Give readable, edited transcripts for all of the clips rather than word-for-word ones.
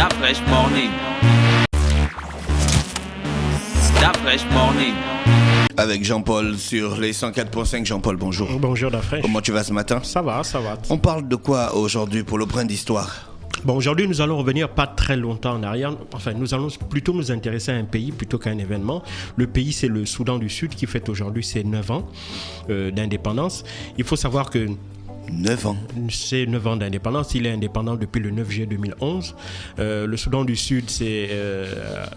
Fresh Morning. Fresh Morning. Avec Jean-Paul sur les 104.5. Jean-Paul, bonjour. Bonjour Dafresh. Comment tu vas ce matin? Ça va. On parle de quoi aujourd'hui pour le brin d'histoire? Bon, aujourd'hui, nous allons revenir pas très longtemps en arrière. Enfin, nous allons plutôt nous intéresser à un pays plutôt qu'à un événement. Le pays, c'est le Soudan du Sud qui fête aujourd'hui ses 9 ans d'indépendance. Il faut savoir que 9 ans. C'est 9 ans d'indépendance. Il est indépendant depuis le 9 juillet 2011. Le Soudan du Sud, c'est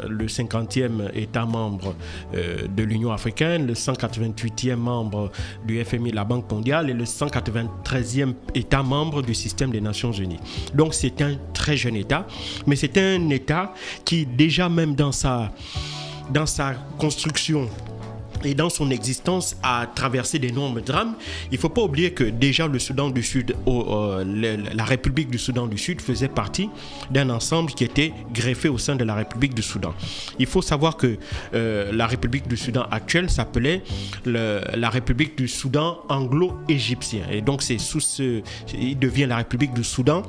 le 50e État membre de l'Union africaine, le 188e membre du FMI, la Banque mondiale, et le 193e État membre du système des Nations Unies. Donc c'est un très jeune État, mais c'est un État qui, déjà même dans sa construction et dans son existence, a traversé d'énormes drames. Il ne faut pas oublier que déjà le Soudan du Sud, la République du Soudan du Sud faisait partie d'un ensemble qui était greffé au sein de la République du Soudan. Il faut savoir que la République du Soudan actuelle s'appelait la République du Soudan anglo-égyptien. Et donc il devient la République du Soudan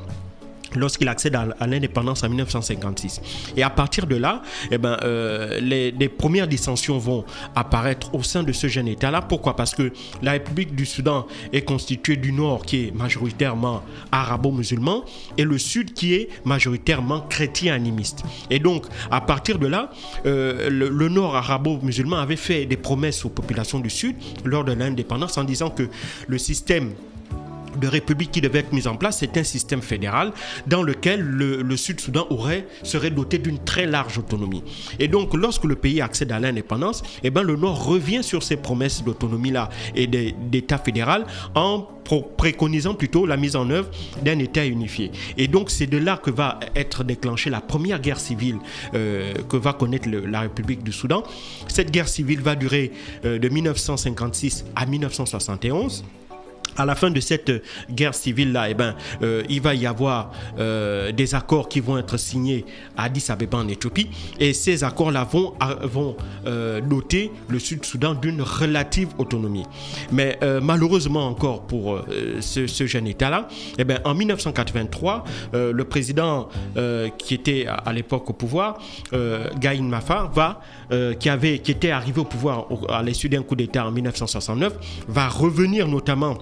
lorsqu'il accède à l'indépendance en 1956. Et à partir de là, les premières dissensions vont apparaître au sein de ce jeune État-là. Pourquoi? Parce que la République du Soudan est constituée du nord qui est majoritairement arabo-musulman et le sud qui est majoritairement chrétien-animiste. Et donc, à partir de là, le nord arabo-musulman avait fait des promesses aux populations du sud lors de l'indépendance en disant que le système de république qui devait être mise en place, c'est un système fédéral dans lequel le Sud-Soudan serait doté d'une très large autonomie. Et donc, lorsque le pays accède à l'indépendance, le Nord revient sur ces promesses d'autonomie-là et d'État fédéral en préconisant plutôt la mise en œuvre d'un État unifié. Et donc, c'est de là que va être déclenchée la première guerre civile que va connaître la République du Soudan. Cette guerre civile va durer de 1956 à 1971. À la fin de cette guerre civile-là, il va y avoir des accords qui vont être signés à Addis Abeba en Éthiopie. Et ces accords-là vont doter le Sud-Soudan d'une relative autonomie. Mais malheureusement encore pour ce jeune État-là, en 1983, le président qui était à l'époque au pouvoir, Gaïn Mafar, qui était arrivé au pouvoir à l'issue d'un coup d'État en 1969, va revenir notamment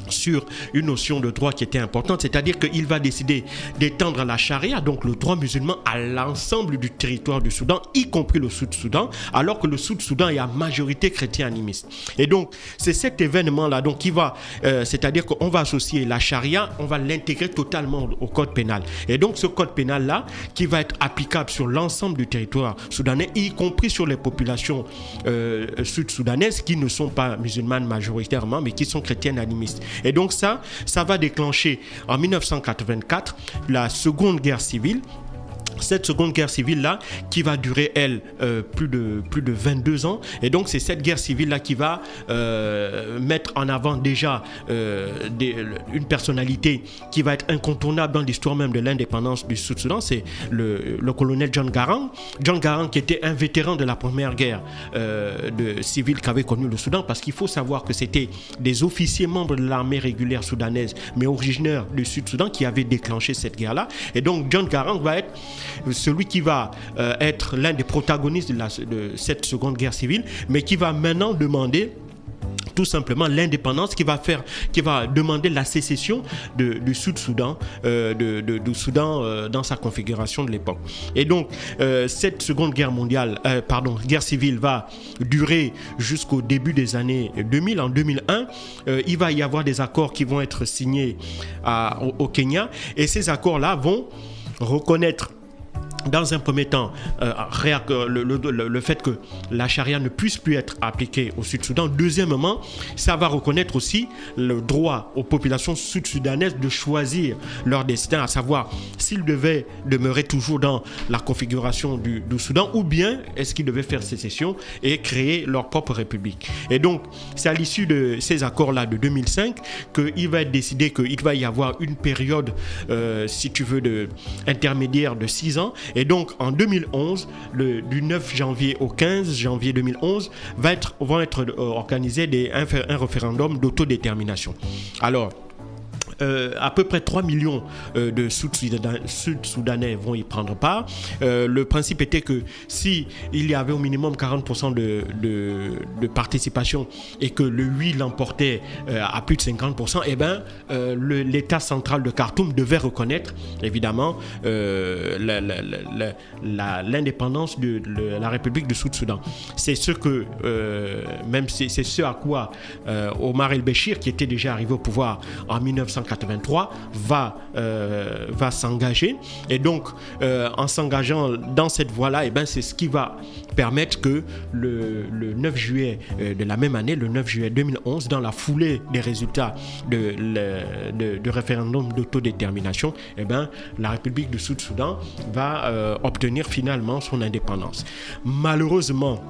sur une notion de droit qui était importante, c'est-à-dire qu'il va décider d'étendre la charia, donc le droit musulman, à l'ensemble du territoire du Soudan, y compris le Sud-Soudan, alors que le Sud-Soudan est à majorité chrétien-animiste. Et donc, c'est cet événement-là donc, qui va, c'est-à-dire qu'on va associer la charia, on va l'intégrer totalement au code pénal. Et donc, ce code pénal-là, qui va être applicable sur l'ensemble du territoire soudanais, y compris sur les populations sud-soudanaises qui ne sont pas musulmanes majoritairement, mais qui sont chrétiennes animistes. Et donc ça va déclencher en 1984 la Seconde Guerre civile. Cette Seconde Guerre civile-là qui va durer, plus de 22 ans. Et donc, c'est cette guerre civile-là qui va mettre en avant déjà une personnalité qui va être incontournable dans l'histoire même de l'indépendance du Sud-Soudan. C'est le colonel John Garang. John Garang qui était un vétéran de la première guerre civile qu'avait connue le Soudan, parce qu'il faut savoir que c'était des officiers membres de l'armée régulière soudanaise, mais originaires du Sud-Soudan, qui avaient déclenché cette guerre-là. Et donc, John Garang va être celui qui va être l'un des protagonistes de cette Seconde Guerre civile, mais qui va maintenant demander tout simplement l'indépendance, qui va demander la sécession du Sud-Soudan, du Soudan dans sa configuration de l'époque. Et donc, cette Seconde Guerre guerre civile va durer jusqu'au début des années 2000. En 2001, il va y avoir des accords qui vont être signés au Kenya, et ces accords-là vont reconnaître dans un premier temps, le fait que la charia ne puisse plus être appliquée au Sud-Soudan. Deuxièmement, ça va reconnaître aussi le droit aux populations sud-soudanaises de choisir leur destin, à savoir s'ils devaient demeurer toujours dans la configuration du Soudan, ou bien est-ce qu'ils devaient faire sécession et créer leur propre république. Et donc, c'est à l'issue de ces accords-là de 2005 qu'il va être décidé qu'il va y avoir une période, si tu veux, intermédiaire de 6 ans. Et donc, en 2011, du 9 janvier au 15 janvier 2011, vont être organisés un référendum d'autodétermination. Alors, À peu près 3 millions de Sud-Soudanais vont y prendre part. Le principe était que si il y avait au minimum 40% de participation et que le oui l'emportait à plus de 50%, eh ben, l'État central de Khartoum devait reconnaître évidemment l'indépendance de la République du Sud-Soudan. C'est ce que c'est ce à quoi Omar el-Béchir, qui était déjà arrivé au pouvoir en 1983, va s'engager. Et donc, en s'engageant dans cette voie-là, eh ben, c'est ce qui va permettre que le 9 juillet de la même année, le 9 juillet 2011, dans la foulée des résultats de référendum d'autodétermination, eh ben, la République du Sud-Soudan va obtenir finalement son indépendance. Malheureusement,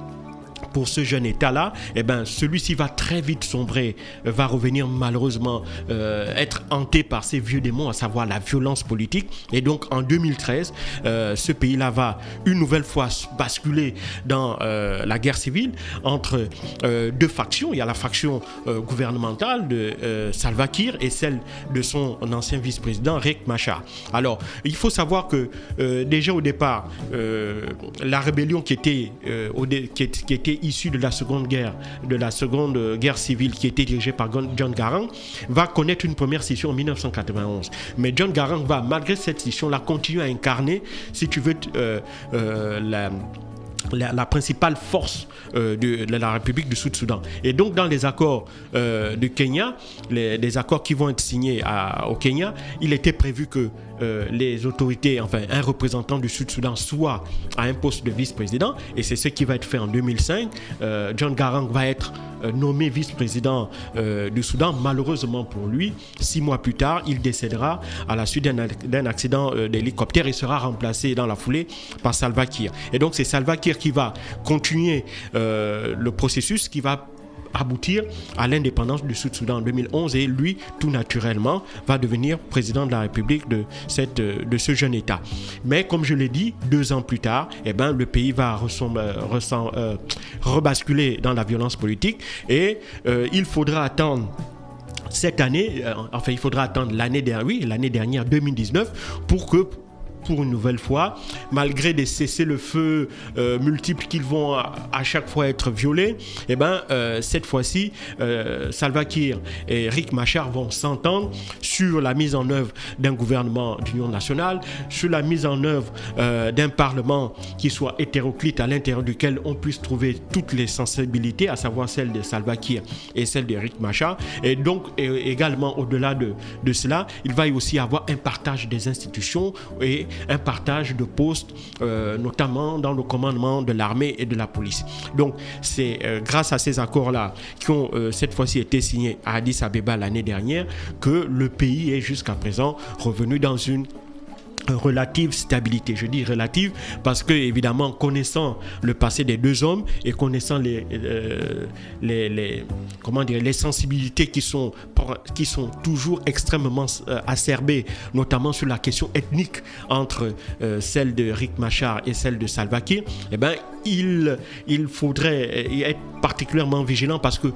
pour ce jeune État-là, eh ben, celui-ci va très vite sombrer, va revenir malheureusement être hanté par ses vieux démons, à savoir la violence politique. Et donc en 2013, ce pays-là va une nouvelle fois basculer dans la guerre civile entre deux factions. Il y a la faction gouvernementale de Salva Kiir et celle de son ancien vice-président Riek Machar. Alors, il faut savoir que déjà au départ, la rébellion qui était issue de la seconde guerre civile, qui était dirigée par John Garang, va connaître une première scission en 1991. Mais John Garang va, malgré cette scission-là, continuer à incarner, si tu veux, la principale force de la République du Sud-Soudan. Et donc, dans les accords du Kenya, les accords qui vont être signés au Kenya, il était prévu que les autorités, enfin un représentant du Sud-Soudan soit à un poste de vice-président, et c'est ce qui va être fait en 2005. John Garang va être nommé vice-président du Soudan. Malheureusement pour lui, 6 mois plus tard, il décédera à la suite d'un accident d'hélicoptère et sera remplacé dans la foulée par Salva Kiir. Et donc c'est Salva Kiir qui va continuer le processus qui va aboutir à l'indépendance du Sud-Soudan en 2011, et lui, tout naturellement, va devenir président de la République de ce jeune État. Mais comme je l'ai dit, 2 ans plus tard, eh ben, le pays va rebasculer dans la violence politique, et il faudra attendre cette année, il faudra attendre l'année dernière 2019, pour une nouvelle fois, malgré des cessez-le-feu multiples qui vont à chaque fois être violés, eh ben, cette fois-ci, Salva Kiir et Riek Machar vont s'entendre sur la mise en œuvre d'un gouvernement d'union nationale, sur la mise en œuvre d'un parlement qui soit hétéroclite, à l'intérieur duquel on puisse trouver toutes les sensibilités, à savoir celle de Salva Kiir et celle de Riek Machar. Et donc, également, au-delà de cela, il va y aussi avoir un partage des institutions et un partage de postes, notamment dans le commandement de l'armée et de la police. Donc, c'est grâce à ces accords-là qui ont cette fois-ci été signés à Addis Abeba l'année dernière que le pays est jusqu'à présent revenu dans une relative stabilité. Je dis relative parce que, évidemment, connaissant le passé des deux hommes et connaissant les sensibilités qui sont toujours extrêmement acerbées, notamment sur la question ethnique entre celle de Riek Machar et celle de Salva Kiir, eh ben, il faudrait être particulièrement vigilant parce que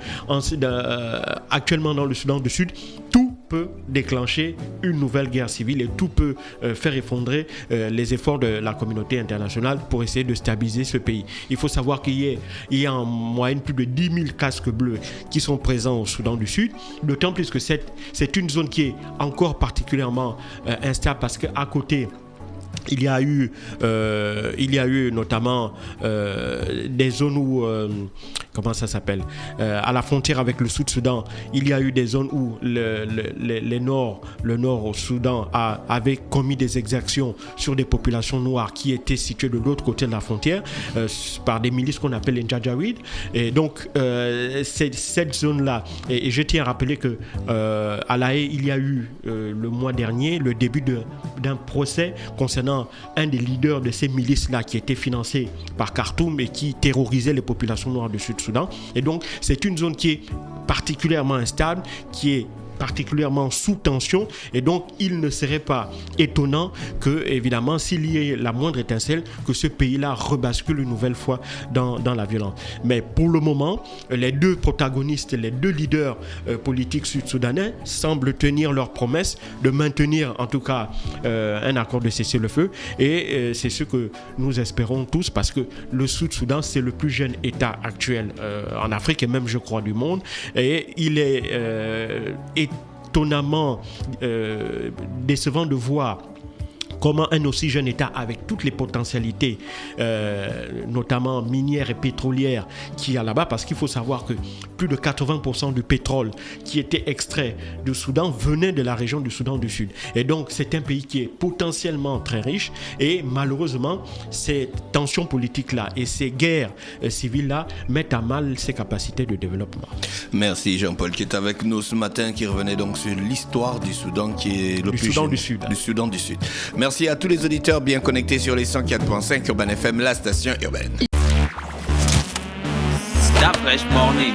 actuellement dans le Soudan du Sud, tout peut déclencher une nouvelle guerre civile et tout peut faire effondrer les efforts de la communauté internationale pour essayer de stabiliser ce pays. Il faut savoir qu'il y a en moyenne plus de 10 000 casques bleus qui sont présents au Soudan du Sud, d'autant plus que c'est une zone qui est encore particulièrement instable parce qu'à côté, il y a eu notamment des zones où, à la frontière avec le Sud-Soudan, il y a eu des zones où le nord au Soudan avait commis des exactions sur des populations noires qui étaient situées de l'autre côté de la frontière par des milices qu'on appelle les Janjaweed. Et donc, cette zone-là, et je tiens à rappeler que à La Haye, il y a eu le mois dernier le début d'un procès concernant un des leaders de ces milices-là qui était financé par Khartoum et qui terrorisait les populations noires du Sud-Soudan. Et donc, c'est une zone qui est particulièrement instable, qui est particulièrement sous tension, et donc il ne serait pas étonnant que, évidemment, s'il y ait la moindre étincelle, que ce pays-là rebascule une nouvelle fois dans la violence. Mais pour le moment, les deux protagonistes, les deux leaders politiques sud-soudanais semblent tenir leur promesse de maintenir en tout cas un accord de cessez-le-feu, et c'est ce que nous espérons tous, parce que le Sud-Soudan, c'est le plus jeune État actuel en Afrique et même, je crois, du monde, et il est étonnamment décevant de voir comment un aussi jeune État, avec toutes les potentialités, notamment minières et pétrolières, qui a là-bas, parce qu'il faut savoir que plus de 80% du pétrole qui était extrait du Soudan venait de la région du Soudan du Sud. Et donc, c'est un pays qui est potentiellement très riche, et malheureusement, ces tensions politiques-là et ces guerres civiles-là mettent à mal ses capacités de développement. Merci Jean-Paul qui est avec nous ce matin, qui revenait donc sur l'histoire du Soudan, qui est le plus Soudan jeune, du Sud. Du Soudan du Sud. Merci à tous les auditeurs bien connectés sur les 104.5 Urban FM, la station urbaine. Stop Fresh Morning.